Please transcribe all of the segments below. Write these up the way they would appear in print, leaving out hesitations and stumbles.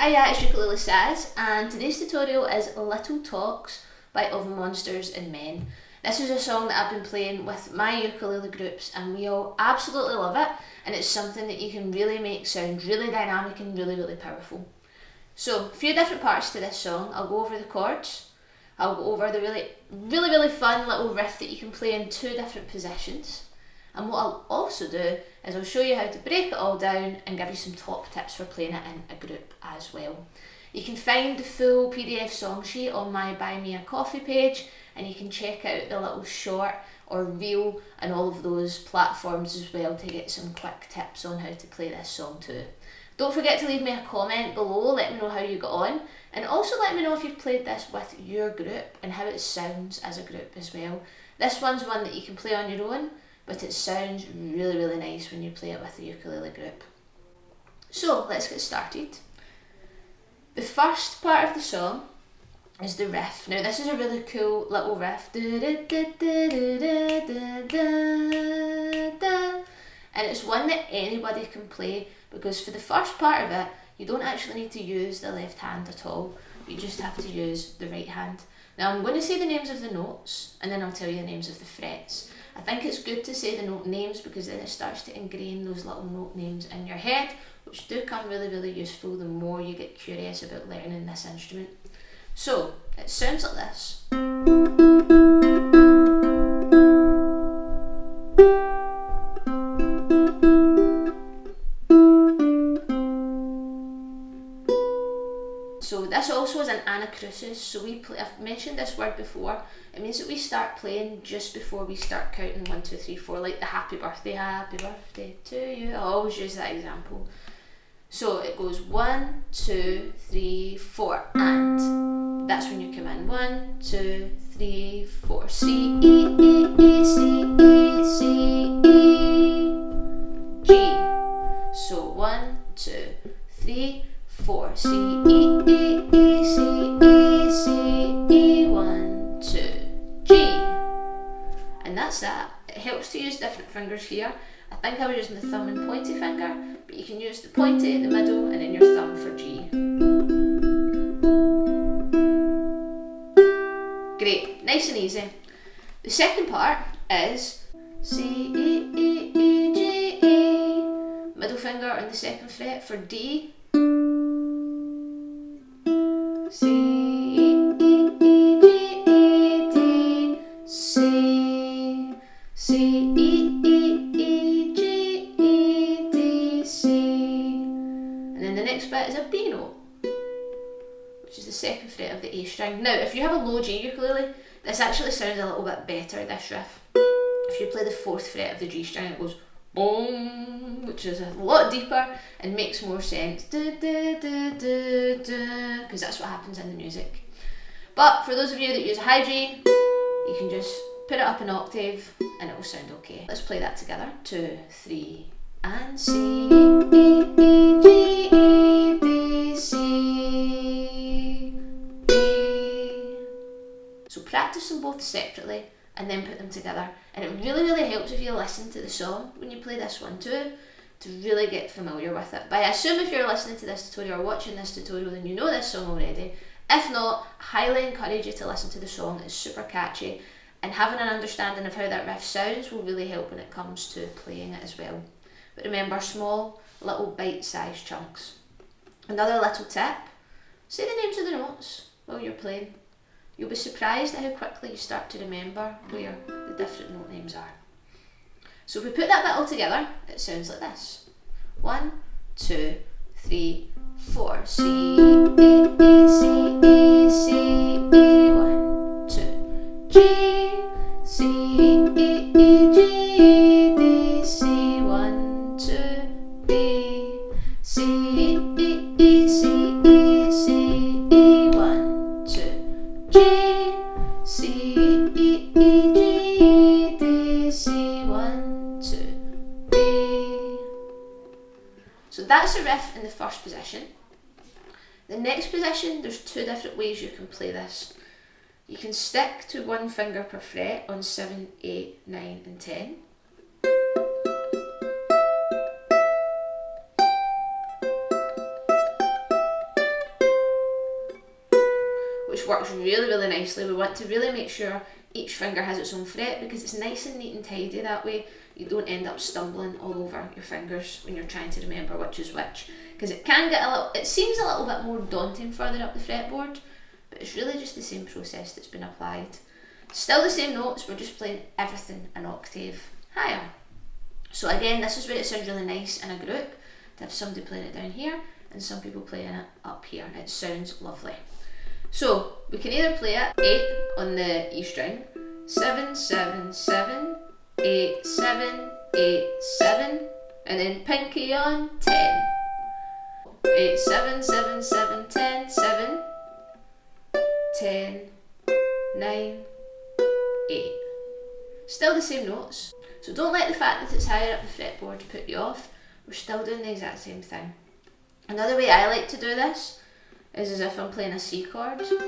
Hiya, it's Ukulele Saz, and today's tutorial is Little Talks by Of Monsters and Men. This is a song that I've been playing with my ukulele groups and we all absolutely love it, and it's something that you can really make sound really dynamic and really powerful. So, a few different parts to this song. I'll go over the chords, I'll go over the really fun little riff that you can play in 2 different positions. And what I'll also do is I'll show you how to break it all down and give you some top tips for playing it in a group as well. You can find the full PDF song sheet on my BuyMeACoffee page, and you can check out the little short or reel and all of those platforms as well to get some quick tips on how to play this song too. Don't forget to leave me a comment below, let me know how you got on, and also let me know if you've played this with your group and how it sounds as a group as well. This one's one that you can play on your own, but it sounds really nice when you play it with a ukulele group. So let's get started. The first part of the song is the riff. Now this is a really cool little riff. And it's one that anybody can play, because for the first part of it you don't actually need to use the left hand at all. You just have to use the right hand. Now I'm going to say the names of the notes and then I'll tell you the names of the frets. I think it's good to say the note names because then it starts to ingrain those little note names in your head, which do come really useful the more you get curious about learning this instrument. So, it sounds like this. So this also is an anacrusis, so I've mentioned this word before. It means that we start playing just before we start counting 1, 2, 3, 4, like the happy birthday to you. I always use that example. So it goes 1, 2, 3, 4, and that's when you come in. 1, 2, 3, 4. C, E, E, E, C, E, C, E, G. So 1, 2, 3, 4. C, E, E, E, C, E, C, E, 1, 2, G. And that's that. It helps to use different fingers here. I think I was using the thumb and pointy finger, but you can use the pointy, the middle, and then your thumb for G. Great, nice and easy. The second part is C, E, E, E, G, E. Middle finger on the 2nd fret for D. C, E, E, E, G, E, D, C, C, E, E, E, G, E, D, C. And then the next bit is a B note, which is the 2nd fret of the A string. Now, if you have a low G ukulele, this actually sounds a little bit better, this riff. If you play the 4th fret of the G string, it goes boom, which is a lot deeper and makes more sense, because that's what happens in the music. But for those of you that use a high G, you can just put it up an octave and it will sound okay. Let's play that together. 2, 3, and C, E, E, G, E, D, C, B. So practice them both separately and then put them together, and it really helps if you listen to the song when you play this one too, to really get familiar with it. But I assume if you're listening to this tutorial or watching this tutorial then you know this song already. If not, I highly encourage you to listen to the song. It's super catchy, and having an understanding of how that riff sounds will really help when it comes to playing it as well. But remember, small little bite-sized chunks. Another little tip, say the names of the notes while you're playing. You'll be surprised at how quickly you start to remember where the different note names are. So if we put that bit all together, it sounds like this. 1, 2, 3, 4. C, E, E, C, E, C, E, 1, 2. G, C, E, E, G, D, C, 1, 2. B, C, E, E, C, E, C, E, 1, 2. G, C, E, E, G, D, C, 1, 2, B. So that's a riff in the first position. The next position, there's 2 different ways you can play this. You can stick to 1 finger per fret on 7, 8, 9 and 10. which works really, really nicely. We want to really make sure each finger has its own fret because it's nice and neat and tidy that way. You don't end up stumbling all over your fingers when you're trying to remember which is which, because it can get it seems a little bit more daunting further up the fretboard, but it's really just the same process that's been applied. Still the same notes, we're just playing everything an octave higher. So again, this is where it sounds really nice in a group, to have somebody playing it down here and some people playing it up here. It sounds lovely. So we can either play it 8 on the E string, 7, 7, 7, 8, 7, 8, 7, and then pinky on 10. 8, 7, 7, 7, 10, 7, 10, 9, 8. Still the same notes. So don't let the fact that it's higher up the fretboard put you off. We're still doing the exact same thing. Another way I like to do this is as if I'm playing a C chord. Because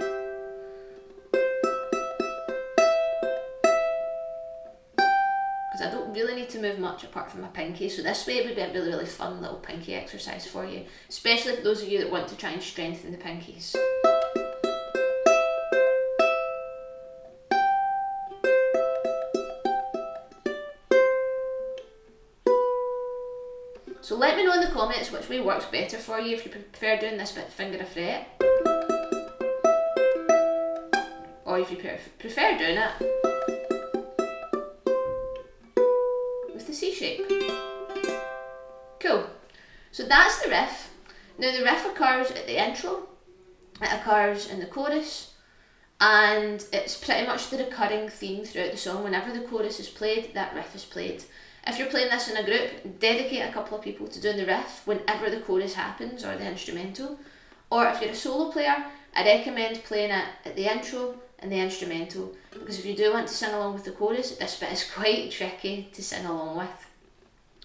I don't really need to move much apart from my pinky, so this way it would be a really, really fun little pinky exercise for you, especially for those of you that want to try and strengthen the pinkies. So let me know in the comments which way works better for you, if you prefer doing this bit finger a fret, or if you prefer doing it with the C shape. Cool. So that's the riff. Now the riff occurs at the intro, it occurs in the chorus, and it's pretty much the recurring theme throughout the song. Whenever the chorus is played, that riff is played. If you're playing this in a group, dedicate a couple of people to doing the riff whenever the chorus happens, or the instrumental. Or if you're a solo player, I recommend playing it at the intro and the instrumental, because if you do want to sing along with the chorus, this bit is quite tricky to sing along with.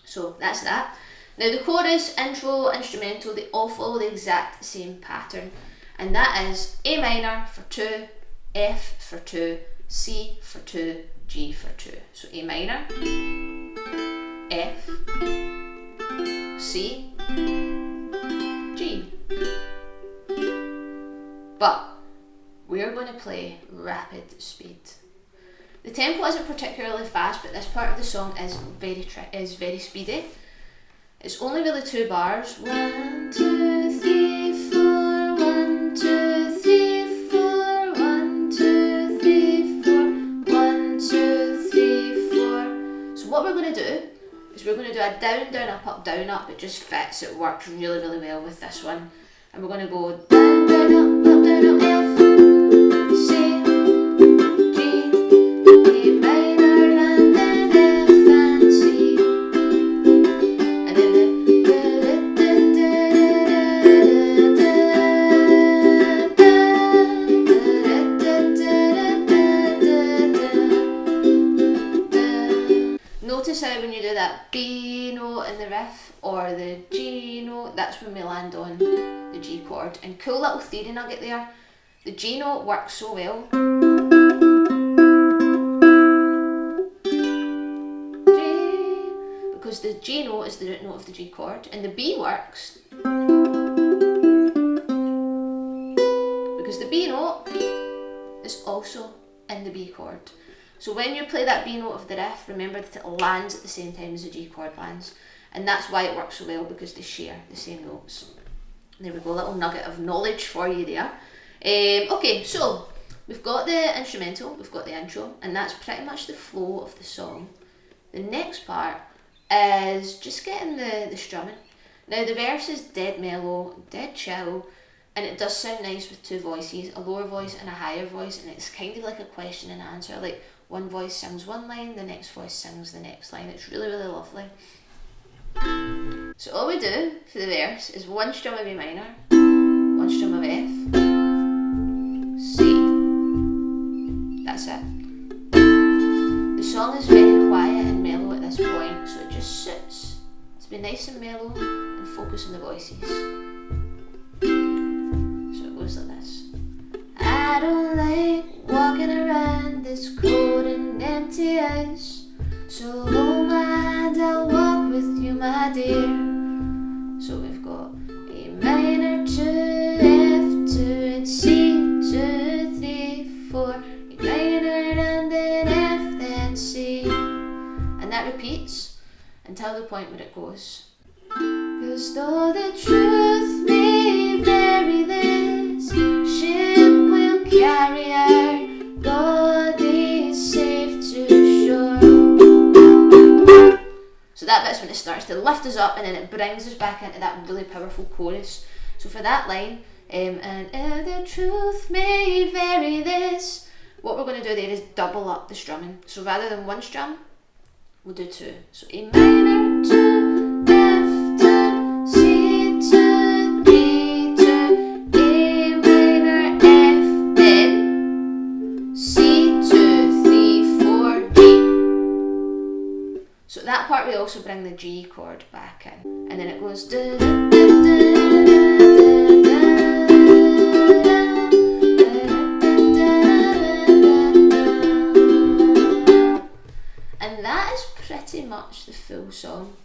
So that's that. Now the chorus, intro, instrumental, they all follow the exact same pattern, and that is A minor for 2, F for 2, C for 2, G for 2. So A minor, F, C, G. But we're going to play rapid speed. The tempo isn't particularly fast, but this part of the song is very speedy. It's only really 2 bars. 1, 2, 3, 4. 1, 2, 3, 4. 1, 2, 3, 4. 1, 2, 3, 4. So what we're going to do is we're going to do a down, down, up, down, up. It just fits. It works really, really well with this one. And we're going to go down, down, up, down, up, F, C, G, A minor, and then F and C. And then notice how when you do that B note in the riff or the G note, that's when we land on the G chord. And cool little theory nugget there, the G note works so well. G, because the G note is the root note of the G chord, and the B works because the B note is also in the B chord. So when you play that B note of the riff, remember that it lands at the same time as the G chord lands. And that's why it works so well, because they share the same notes. There we go, a little nugget of knowledge for you there. Okay, so we've got the instrumental, we've got the intro, and that's pretty much the flow of the song. The next part is just getting the strumming. Now the verse is dead mellow, dead chill, and it does sound nice with 2 voices, a lower voice and a higher voice, and it's kind of like a question and answer, like one voice sings one line, the next voice sings the next line. It's really, really lovely. So all we do for the verse is 1 strum of A minor, 1 strum of F, C. That's it. The song is very quiet and mellow at this point, so it just suits to be nice and mellow and focus on the voices. So it goes like this. I don't like walking around this cold and empty house, so hold my hand, I'll walk with you, my dear. So we've got A minor, 2, F, 2, and C, 2, until the point where it goes. 'Cause though the truth may vary, this ship will carry our bodies safe to shore. So that bit's when it starts to lift us up, and then it brings us back into that really powerful chorus. So for that line, and the truth may vary, this, what we're going to do there is double up the strumming. So rather than one strum, we'll do two. So A minor, 2, F, 2, C, 2, D, 2, A minor, F, then C, 2, 3, 4, G. So that part we also bring the G chord back in, and then it goes da, da, da, da, pretty much the full song.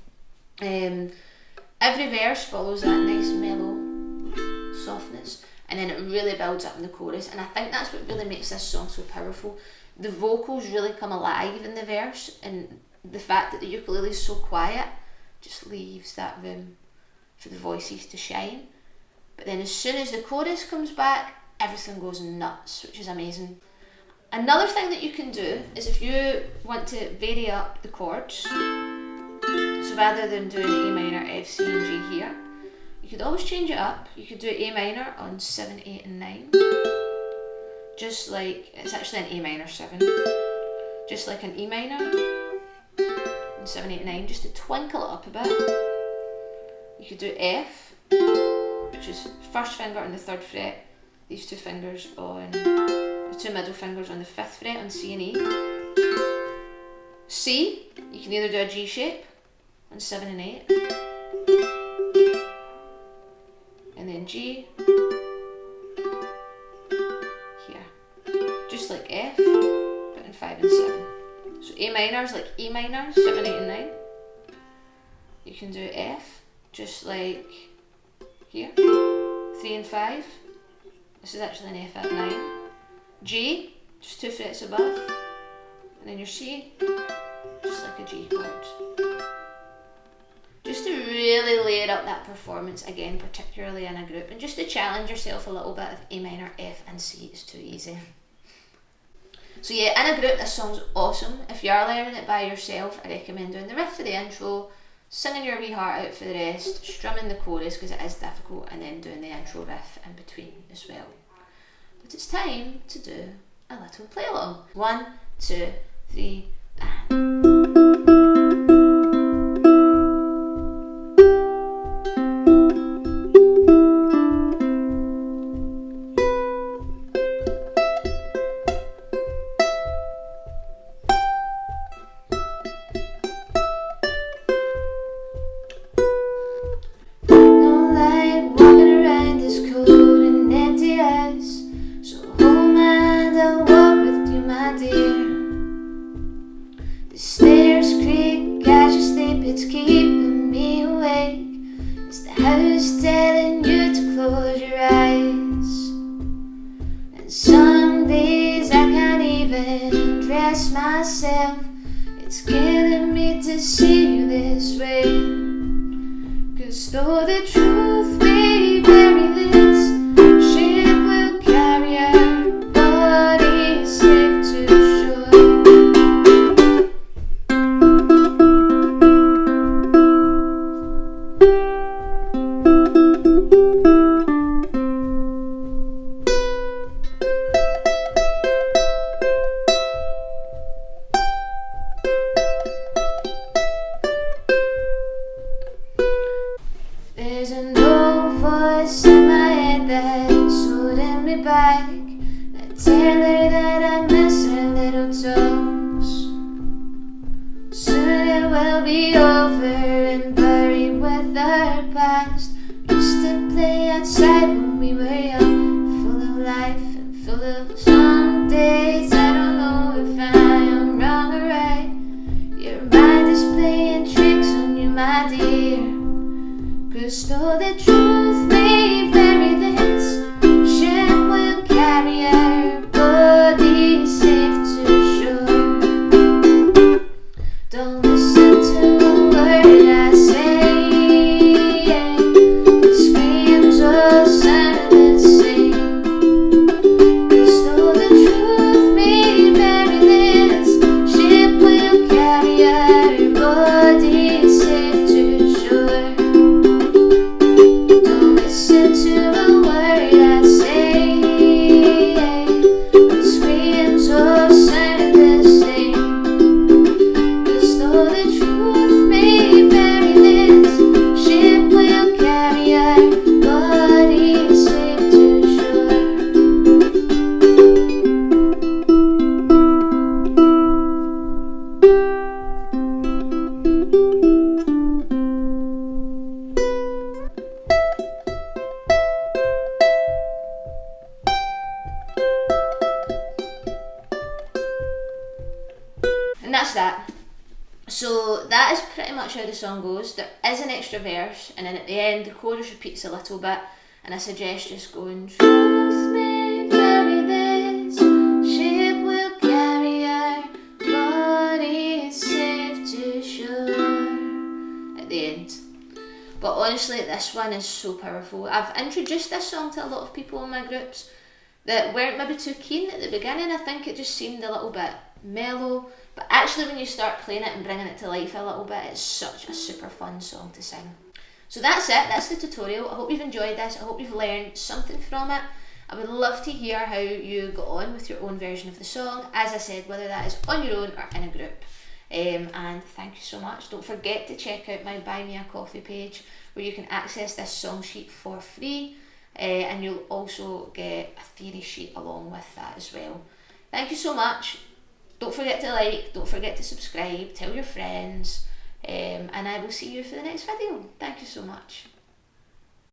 Every verse follows that nice mellow softness, and then it really builds up in the chorus, and I think that's what really makes this song so powerful. The vocals really come alive in the verse, and the fact that the ukulele is so quiet just leaves that room for the voices to shine. But then as soon as the chorus comes back, everything goes nuts, which is amazing. Another thing that you can do is if you want to vary up the chords, so rather than doing A minor, F, C and G here, you could always change it up. You could do A minor on 7, 8 and 9, just like, it's actually an A minor 7, just like an E minor on 7, 8 and 9, just to twinkle it up a bit. You could do F, which is first finger on the 3rd fret, these two fingers on the two middle fingers on the 5th fret on C and E. C, you can either do a G shape on 7 and 8, and then G here, just like F, but in 5 and 7. So A minor is like E minor, 7, 8 and 9. You can do F, just like here, 3 and 5. This is actually an F at 9. G, just 2 frets above, and then your C, just like a G chord. Just to really layer up that performance again, particularly in a group, and just to challenge yourself a little bit if A minor, F and C is too easy. So yeah, in a group this song's awesome. If you are learning it by yourself, I recommend doing the riff for the intro, singing your wee heart out for the rest, strumming the chorus because it is difficult, and then doing the intro riff in between as well. But it's time to do a little play along. 1, 2, 3, and... myself, it's killing me to see you this way. 'Cause though the truth may vary, this ship will carry our bodies safe to shore. There's an old voice in my head that's holding me back. I tell her that I miss her little toes. Soon it will be over and buried with our past. We used to play outside when we were young, full of life and full of some days. I don't know if I am wrong or right. Your mind is playing tricks on you, my dear. 'Cause though the truth may vary, this ship will carry our bodies safe to shore. Don't listen to a word that's that. So that is pretty much how the song goes. There is an extra verse, and then at the end the chorus repeats a little bit, and I suggest just going, truth may carry this, ship will carry our bodies safe to shore, at the end. But honestly, this one is so powerful. I've introduced this song to a lot of people in my groups that weren't maybe too keen at the beginning. I think it just seemed a little bit mellow, but actually when you start playing it and bringing it to life a little bit, it's such a super fun song to sing. So that's it, that's the tutorial. I hope you've enjoyed this, I hope you've learned something from it. I would love to hear how you got on with your own version of the song, as I said, whether that is on your own or in a group. And thank you so much. Don't forget to check out my BuyMeACoffee page, where you can access this song sheet for free, and you'll also get a theory sheet along with that as well. Thank you so much. Don't forget to like, don't forget to subscribe, tell your friends, and I will see you for the next video. Thank you so much.